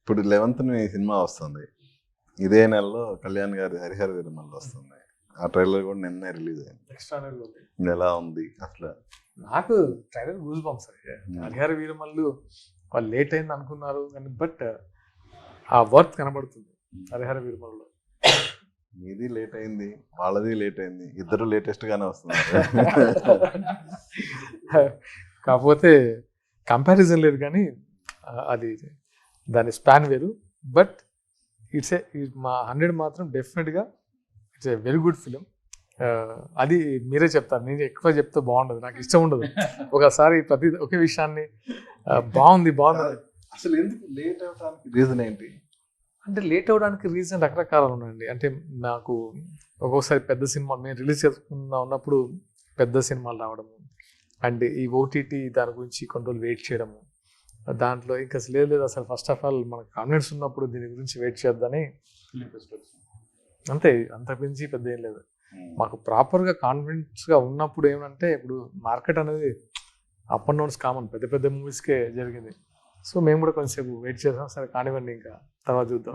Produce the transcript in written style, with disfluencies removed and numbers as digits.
ఇప్పుడు 11th cinema వస్తుంది. ఇదే నెలలో కళ్యాణ్ గారి హరిహర వీరమల్లు వస్తుంది. ఆ ట్రైలర్ కూడా నిన్నే రిలీజ్ అయింది. ఇది ఎలా ఉంది అసలు? నాకు trailer goose bumps. Harihara Veeramallu వాళ్ళు లేట్ అయింది అనుకున్నారు కానీ బట్ ఆ వర్త్ కనబడుతుంది హరిహర వీరమల్లులో. మీది లేట్ అయింది, వాళ్ళది లేట్ అయింది, ఇద్దరు లేటెస్ట్ గానే వస్తున్నారు. కాకపోతే కంపారిజన్ లేదు కానీ అది దాని స్పాన్ వేరు. బట్ ఇట్స్ మా 100 మాత్రం డెఫినెట్గా it's a very good film. అది మీరే చెప్తారు, నేను ఎక్కువ చెప్తే బాగుండదు, నాకు ఇష్టం ఉండదు. ఒకసారి ప్రతి ఒకే విషయాన్ని బాగుంది బాగుంది. అసలు ఎందుకు లేట్ అవడానికి రీజన్ ఏంటి? అంటే లేట్ అవ్వడానికి రీజన్ రకరకాలు ఉన్నాయండి. అంటే నాకు ఒక్కొక్కసారి పెద్ద సినిమా మేము రిలీజ్ చేసుకున్నా ఉన్నప్పుడు పెద్ద సినిమాలు రావడము, అండ్ ఈ ఓటీటీ దాని గురించి కొన్ని రోజులు వెయిట్ చేయడము, దాంట్లో ఇంకా లేదు అసలు ఫస్ట్ ఆఫ్ ఆల్ మనకు కాన్ఫిడెన్స్ ఉన్నప్పుడు దీని గురించి వెయిట్ చేద్దని అంతే, అంతకు మించి పెద్ద ఏం లేదు. మాకు ప్రాపర్గా కాన్ఫిడెన్స్గా ఉన్నప్పుడు ఏమంటే ఇప్పుడు మార్కెట్ అనేది అప్ అండ్ డౌన్స్ కామన్, పెద్ద పెద్ద మూవీస్కే జరిగింది. సో మేము కూడా కొంచెంసేపు వెయిట్ చేసాం, సరే కానివ్వండి ఇంకా తర్వాత చూద్దాం.